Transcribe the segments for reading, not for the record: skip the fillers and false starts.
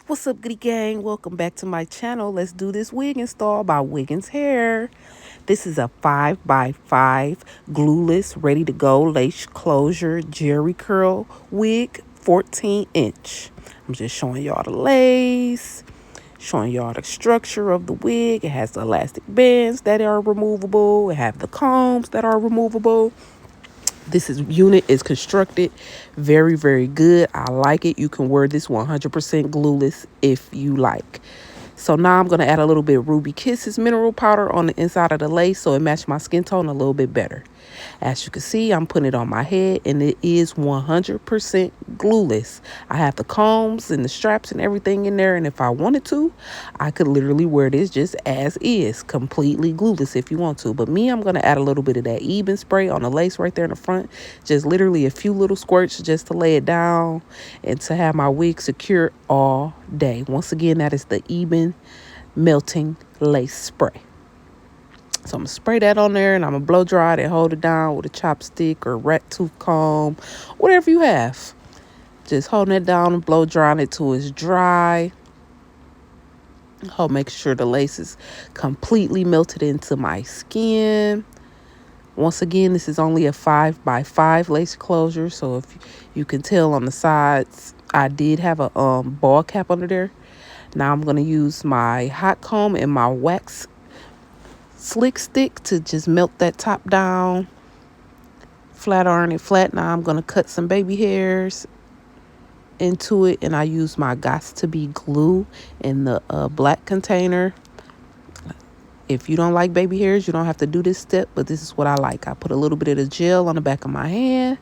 What's up, goody gang? Welcome back to my channel. Let's do this wig install by Wiggins Hair. This is a 5x5 glueless, ready to go lace closure jerry curl wig, 14-inch. I'm just showing y'all the lace, showing y'all the structure of the wig. It has the elastic bands that are removable. It has the combs that are removable. This unit is constructed very good. I like it. You can wear this 100% glueless if you like. So now I'm going to add a little bit Ruby Kisses mineral powder on the inside of the lace so it matches my skin tone a little bit better. As you can see, I'm putting it on my head and it is 100% glueless. I have the combs and the straps and everything in there, and if I wanted to, I could literally wear this just as is, completely glueless if you want to. But me, I'm going to add a little bit of that Eben spray on the lace right there in the front, just literally a few little squirts just to lay it down and to have my wig secure all day. Once again, that is the Eben melting lace spray. So I'm going to spray that on there and I'm going to blow dry it and hold it down with a chopstick or rat tooth comb, whatever you have. Just holding it down and blow drying it till it's dry. Make sure the lace is completely melted into my skin. Once again, this is only a 5x5 lace closure. So if you can tell on the sides, I did have a ball cap under there. Now I'm going to use my hot comb and my wax slick stick to just melt that top down, flat iron it flat. Now I'm going to cut some baby hairs into it, and I use my Gots to Be glue in the black container. If you don't like baby hairs, you don't have to do this step, but this is what I like. I put a little bit of the gel on the back of my hand,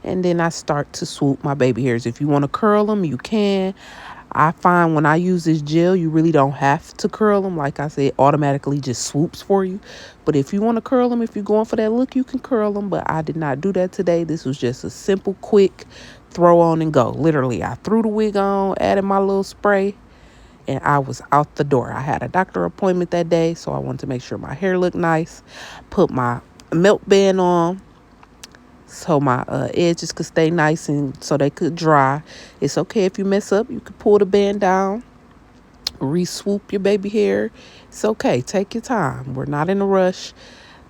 and then I start to swoop my baby hairs. If you want to curl them, you can. I find when I use this gel, you really don't have to curl them. Like I said, automatically just swoops for you. But if you want to curl them, if you're going for that look, you can curl them. But I did not do that today. This was just a simple, quick throw on and go. Literally, I threw the wig on, added my little spray, and I was out the door. I had a doctor appointment that day, so I wanted to make sure my hair looked nice. Put my melt band on so my edges could stay nice and so they could dry. It's okay if you mess up. You can pull the band down, re-swoop your baby hair. It's okay. Take your time. We're not in a rush.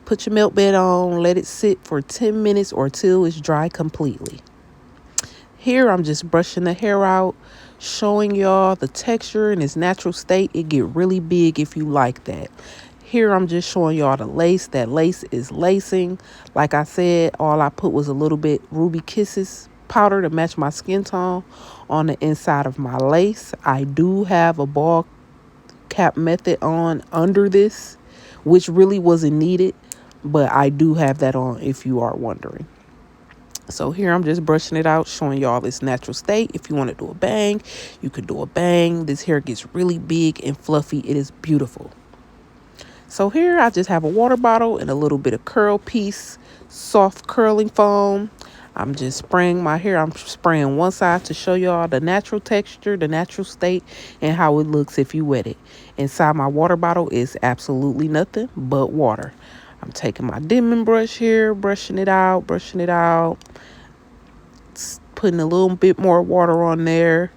Put your melt band on. Let it sit for 10 minutes or till it's dry completely. Here, I'm just brushing the hair out, showing y'all the texture in its natural state. It get really big if you like that. Here, I'm just showing y'all the lace. That lace is lacing. Like I said, all I put was a little bit Ruby Kisses powder to match my skin tone on the inside of my lace. I do have a ball cap method on under this, which really wasn't needed, but I do have that on if you are wondering. So here I'm just brushing it out, showing y'all this natural state. If you want to do a bang, you could do a bang. This hair gets really big and fluffy. It is beautiful. So here I just have a water bottle and a little bit of curl piece, soft curling foam. I'm just spraying my hair. I'm spraying one side to show y'all the natural texture, the natural state, and how it looks if you wet it. Inside my water bottle is absolutely nothing but water. I'm taking my dimming brush here, brushing it out, putting a little bit more water on there.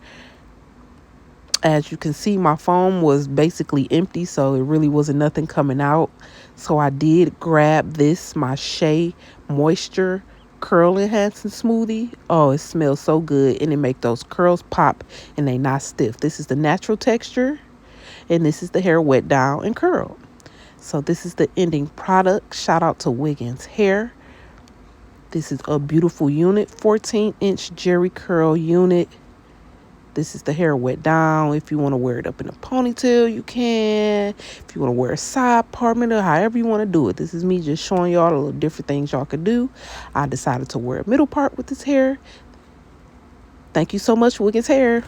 As you can see, my foam was basically empty, so it really wasn't nothing coming out. So I did grab this, my Shea Moisture Curl Enhancing Smoothie. Oh, it smells so good, and it make those curls pop, and they not stiff. This is the natural texture, and this is the hair wet down and curled. So this is the ending product. Shout out to Wiggins Hair. This is a beautiful unit, 14-inch jerry curl unit. This is the hair wet down. If you want to wear it up in a ponytail, you can. If you want to wear a side partment or however you want to do it. This is me just showing y'all the little different things y'all could do. I decided to wear a middle part with this hair. Thank you so much, Wiggins Hair.